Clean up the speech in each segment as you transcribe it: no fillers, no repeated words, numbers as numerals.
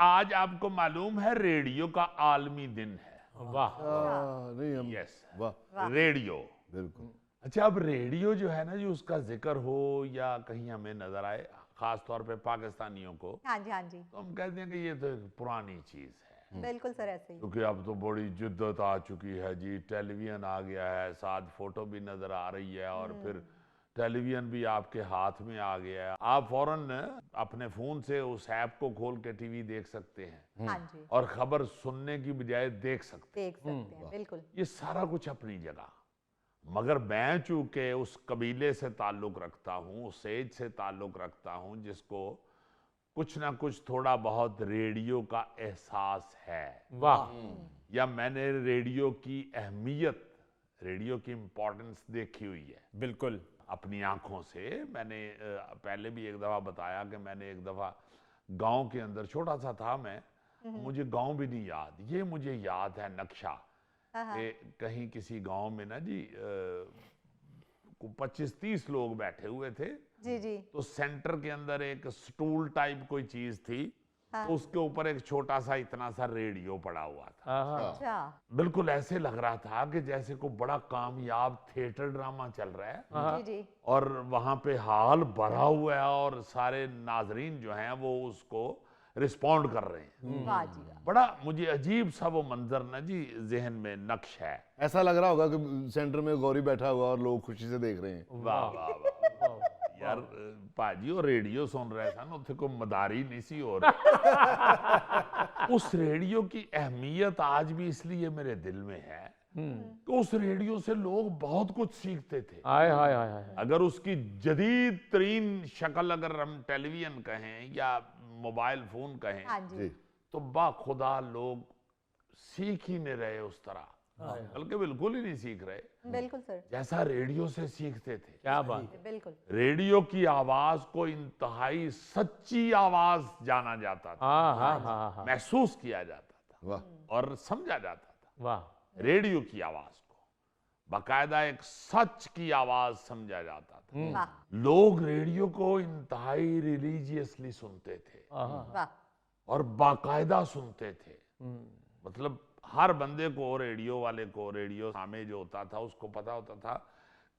आज आपको मालूम है रेडियो का आलमी दिन है। वाह, नहीं हम यस, वाह रेडियो। बिल्कुल। अच्छा, अब रेडियो जो है ना जी, उसका जिक्र हो या कहीं हमें नजर आए, खास तौर पे पाकिस्तानियों को, हाँ जी, हाँ जी, तो हम कहते हैं कि ये तो एक पुरानी चीज है, बिल्कुल सर, ऐसे ही। क्योंकि अब तो बड़ी जिद्दत आ चुकी है जी, टेलीविजन आ गया है, साथ फोटो भी नजर आ रही है, और फिर टेलीविजन भी आपके हाथ में आ गया है। आप फौरन अपने फोन से उस ऐप को खोल के टीवी देख सकते हैं हाँ जी, और खबर सुनने की बजाय देख सकते देख सकते हैं, बिल्कुल। हैं। ये सारा कुछ अपनी जगह, मगर मैं चूंकि उस कबीले से ताल्लुक रखता हूँ, उस एज से ताल्लुक रखता हूँ जिसको कुछ ना कुछ थोड़ा बहुत रेडियो का एहसास है, वाह, या मैंने रेडियो की अहमियत, रेडियो की इम्पोर्टेंस देखी हुई है बिल्कुल। अपनी आंखों से। मैंने पहले भी एक दफ़ा बताया कि मैंने एक दफ़ा गांव के अंदर, छोटा सा था मैं, मुझे गांव भी नहीं याद, ये मुझे याद है नक्शा, कि कहीं किसी गांव में ना जी 25-30 लोग बैठे हुए थे, जी जी, तो सेंटर के अंदर एक स्टूल टाइप कोई चीज थी, हाँ। तो उसके ऊपर एक छोटा सा इतना सा रेडियो पड़ा हुआ था। आहा, अच्छा, बिल्कुल ऐसे लग रहा था कि जैसे कोई बड़ा कामयाब थिएटर ड्रामा चल रहा है, जी जी, और वहां पे हॉल भरा हुआ है और सारे नाजरीन जो हैं वो उसको रिस्पॉन्ड कर रहे हैं। वाह जी वाह, बड़ा मुझे अजीब सा वो मंजर ना जी जहन में नक्श है। ऐसा लग रहा होगा कि सेंटर में गौरी बैठा हुआ और लोग खुशी से देख रहे हैं। वाह वाह वाह यार, भाजी और रेडियो सुन रहे सन, उत्थे को मदारी नहीं सी हो रही। उस रेडियो की अहमियत आज भी इसलिए मेरे दिल में है कि उस रेडियो से लोग बहुत कुछ सीखते थे। हाय हाय हाय हाय, अगर उसकी जदीद तरीन शक्ल अगर हम टेलीविजन कहें या मोबाइल फोन कहें, हाँ जी, जी तो बाखुदा लोग सीख ही नहीं रहे उस तरह, बल्कि बिल्कुल ही नहीं सीख रहे बिल्कुल सर, जैसा रेडियो से सीखते थे। क्या बात है। बिल्कुल, रेडियो की आवाज को इंतहाई सच्ची आवाज जाना जाता था, हाँ हाँ हाँ हाँ, महसूस किया जाता था वाह और समझा जाता था। वाह, रेडियो की आवाज को बाकायदा एक सच की आवाज समझा जाता था। वाह लोग रेडियो को इंतहाई रिलीजियसली सुनते थे आहा, वाह, और बाकायदा सुनते थे। मतलब हर बंदे को, रेडियो वाले को, रेडियो सामने जो होता था उसको पता होता था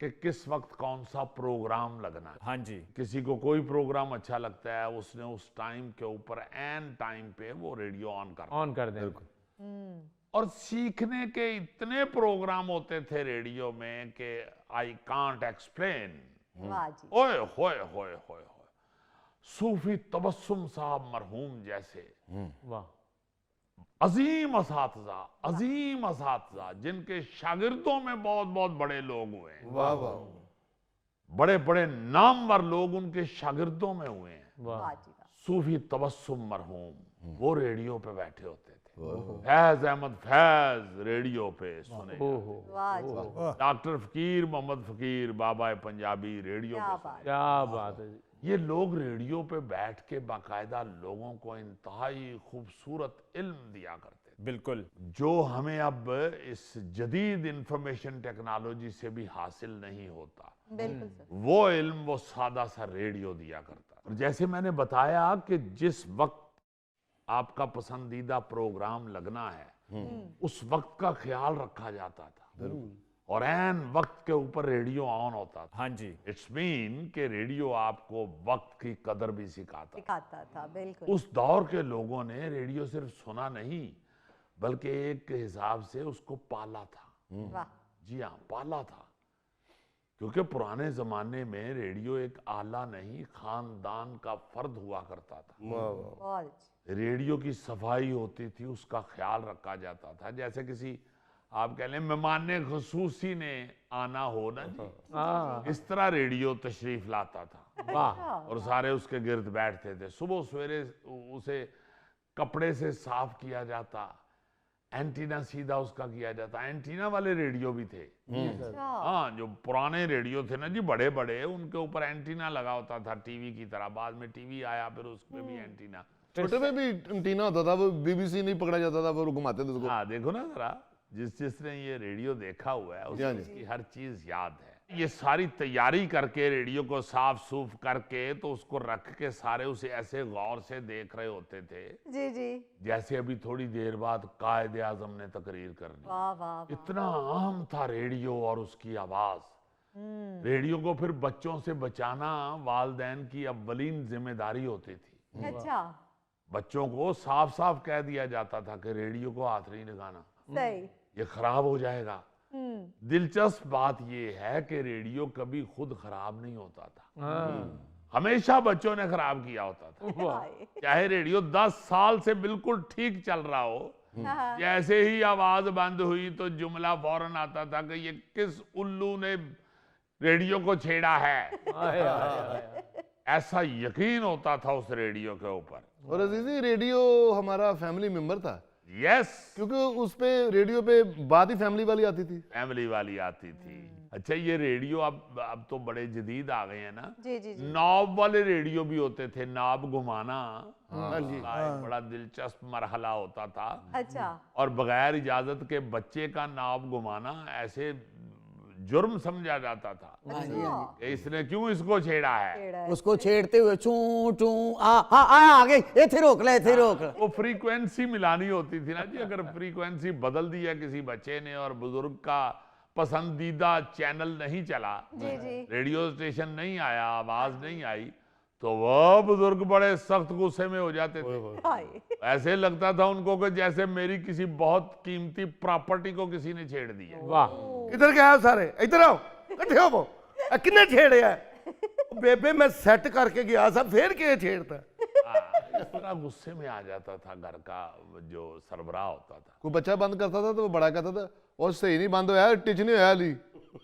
कि किस वक्त कौन सा प्रोग्राम लगना है। हाँ जी, किसी को कोई प्रोग्राम अच्छा लगता है, उसने उस टाइम के ऊपर एन टाइम पे वो रेडियो ऑन करना। ऑन कर दें। और सीखने के इतने प्रोग्राम होते थे रेडियो में कि आई कांट एक्सप्लेन। वाह जी, ओए होए होए होए होए, सूफी तबस्सुम साहब मरहूम जैसे वाह, अजीम असातिज़ा जिनके शागिर्दों में बहुत बहुत बड़े लोग हुए हैं, वाह वाह बड़े बड़े नामवर लोग उनके शागिर्दों में हुए हैं। वाह, वाह जी वाह, सूफी तबस्सुम मरहूम वो रेडियो पे बैठे होते थे। फैज अहमद फैज रेडियो पे सुने। ओहो, वाह जी, डॉक्टर फकीर मोहम्मद फकीर बाबा पंजाबी रेडियो क्या पे बात, सुने। क्या बात है जी। ये लोग रेडियो पे बैठ के बाकायदा लोगों को इंतहाई खूबसूरत इल्म दिया करते थे, बिल्कुल, जो हमें अब इस जदीद इंफॉर्मेशन टेक्नोलॉजी से भी हासिल नहीं होता। बिल्कुल सर, वो इल्म वो सादा सा रेडियो दिया करता। और जैसे मैंने बताया कि जिस वक्त आपका पसंदीदा प्रोग्राम लगना है, उस वक्त का ख्याल रखा जाता था और एन वक्त के ऊपर रेडियो ऑन होता था। हाँ जी, इट्स मीन कि रेडियो आपको वक्त की कदर भी सिखाता। सिखाता था, बिल्कुल, उस दौर के लोगों ने रेडियो सिर्फ सुना नहीं, बल्कि एक हिसाब से उसको पाला था। वाह, जी हाँ, पाला था, क्योंकि पुराने जमाने में रेडियो एक आला नहीं, खानदान का फर्द हुआ करता था। बहुत अच्छी, रेडियो की सफाई होती थी, उसका ख्याल रखा जाता था। जैसे किसी, आप कह लें मेहमान खुसूसी ने आना हो ना जी, हाँ, इस तरह रेडियो तशरीफ लाता था वाह, और सारे उसके गिर्द बैठते थे। सुबह सवेरे उसे कपड़े से साफ किया जाता, एंटीना सीधा उसका किया जाता। एंटीना वाले रेडियो भी थे। अच्छा, हाँ, जो पुराने रेडियो थे ना जी, बड़े बड़े, उनके ऊपर एंटीना लगा होता था टीवी की तरह। बाद में टीवी आया, फिर उसमें भी एंटीना। छोटे में भी एंटीना होता था, वो बीबीसी नहीं पकड़ा जाता था, वो घुमाते थे उसको। हाँ, देखो ना जरा, जिसने ये रेडियो देखा हुआ है हाँ उसे जी। उसकी हर चीज याद है। ये सारी तैयारी करके रेडियो को साफ सूफ करके तो उसको रख के सारे उसे ऐसे गौर से देख रहे होते थे जी जी। जैसे अभी थोड़ी देर बाद कायदे आजम ने तकरीर करनी। वाह वाह वाह। इतना अहम था रेडियो और उसकी आवाज। रेडियो को फिर बच्चों से बचाना वालिदैन की अव्वलीन जिम्मेदारी होती थी। अच्छा। बच्चों को साफ साफ कह दिया जाता था कि रेडियो को हाथ नहीं लगाना, सही। ये खराब हो जाएगा। दिलचस्प बात ये है कि रेडियो कभी खुद खराब नहीं होता था, हमेशा बच्चों ने खराब किया होता था। हाय। चाहे रेडियो 10 साल से बिल्कुल ठीक चल रहा हो, हाँ, जैसे ही आवाज बंद हुई तो जुमला फौरन आता था कि ये किस उल्लू ने रेडियो को छेड़ा है। आए, आए, आए। ऐसा यकीन होता था उस रेडियो के ऊपर। और अजीजी रेडियो हमारा फैमिली मेंबर था, यस, क्योंकि उस पे रेडियो पे बात ही फैमिली वाली आती थी। फैमिली वाली आती थी। अच्छा, ये रेडियो अब तो बड़े जदीद आ गए हैं ना। जी जी जी। नॉब वाले रेडियो भी होते थे, नॉब घुमाना हाँ जी। एक बड़ा दिलचस्प मरहला होता था। अच्छा। और बगैर इजाजत के बच्चे का नॉब घुमाना ऐसे जुर्म समझा जाता था अच्छा। कि इसने क्यों इसको छेड़ा है। छेड़ा है। उसको छेड़ते हुए चू चू आ गई, इथे रोक ले, इथे रोक ले। वो फ्रीक्वेंसी मिलानी होती थी ना जी। अगर फ्रीक्वेंसी बदल दी है किसी बच्चे ने और बुजुर्ग का पसंदीदा चैनल नहीं चला, जी जी। रेडियो स्टेशन नहीं आया, आवाज नहीं आई, तो वह बुजुर्ग बड़े सख्त गुस्से में हो जाते थे। हाय। ऐसे लगता था उनको कि जैसे मेरी किसी बहुत कीमती प्रॉपर्टी को किसी ने छेड़ दिया। वाह। किधर गए हो सारे? इधर आओ, कट्ठे हो वो। किन्ने छेड़िया? बेबे मैं सेट करके गया था, फिर के छेड़ता? इस तरह गुस्से में आ जाता था घर का जो सरबराह होता था। कोई बच्चा बंद करता था तो वो बड़ा कहता था और सही नहीं बंद होया, टिच नहीं होया ली।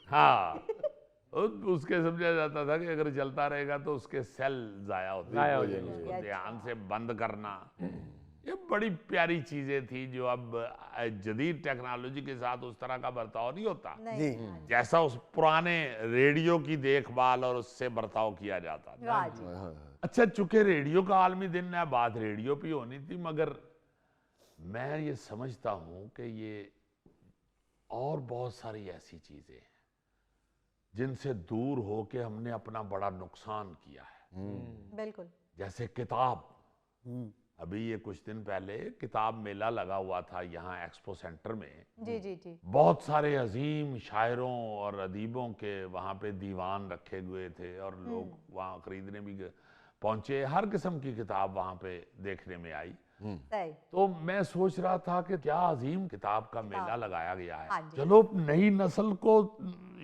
हाँ, उसके समझा जाता था कि अगर चलता रहेगा तो उसके सेल जाया होते जाया हो हैं, जाएंगे। उसको ध्यान से बंद करना। ये बड़ी प्यारी चीजें थी जो अब जदीद टेक्नोलॉजी के साथ उस तरह का बर्ताव नहीं होता नहीं। जैसा उस पुराने रेडियो की देखभाल और उससे बर्ताव किया जाता था। वाह जी। अच्छा, चूंकि रेडियो का आलमी दिन है, बात रेडियो पे होनी थी, मगर मैं ये समझता हूं कि ये और बहुत सारी ऐसी चीजें हैं जिनसे दूर होके हमने अपना बड़ा नुकसान किया है। बिल्कुल। जैसे किताब। अभी ये कुछ दिन पहले किताब मेला लगा हुआ था यहाँ एक्सपो सेंटर में। जी जी जी। बहुत सारे अजीम शायरों और अदीबों के वहाँ पे दीवान रखे हुए थे और लोग वहाँ खरीदने भी पहुंचे। हर किस्म की किताब वहाँ पे देखने में आई। सही। तो मैं सोच रहा था कि क्या अजीम किताब का मेला लगाया गया हाँ है। जी। चलो नई नस्ल को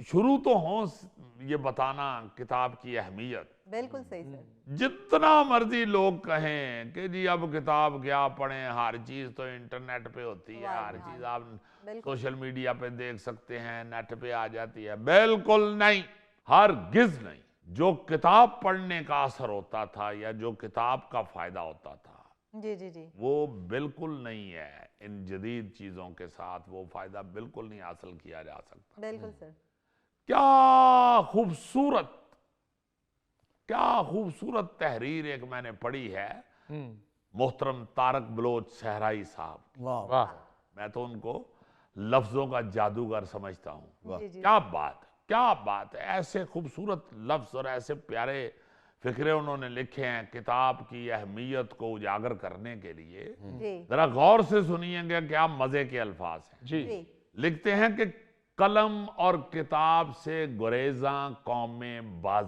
शुरू तो हो ये बताना किताब की अहमियत। बिल्कुल सही सर। जितना मर्जी लोग कहें कि जी अब किताब क्या पढ़ें, हर चीज तो इंटरनेट पे होती है, वाह, हर वाह। चीज आप बिल्कुल। सोशल मीडिया पे देख सकते हैं, नेट पे आ जाती है। बिल्कुल नहीं, हरगिज नहीं। जो किताब पढ़ने का असर होता था या जो किताब का फायदा होता था जी जी जी। वो बिल्कुल नहीं है। इन जदीद चीजों के साथ वो फायदा बिल्कुल नहीं हासिल किया जा सकता। बिल्कुल सर। क्या खूबसूरत तहरीर एक मैंने पढ़ी है मोहतरम तारक बलोच सहराई साहब। वाह। वाह। मैं तो उनको लफ्जों का जादूगर समझता हूँ। जी जी। क्या बात है, ऐसे खूबसूरत लफ्ज और ऐसे प्यारे फिक्रे उन्होंने लिखे हैं किताब की अहमियत को उजागर करने के लिए। जी जरा गौर से सुनिएगा, क्या मजे के अल्फाज हैं। जी। जी। लिखते हैं कि कलम और किताब से गुरेजा कौमें बाज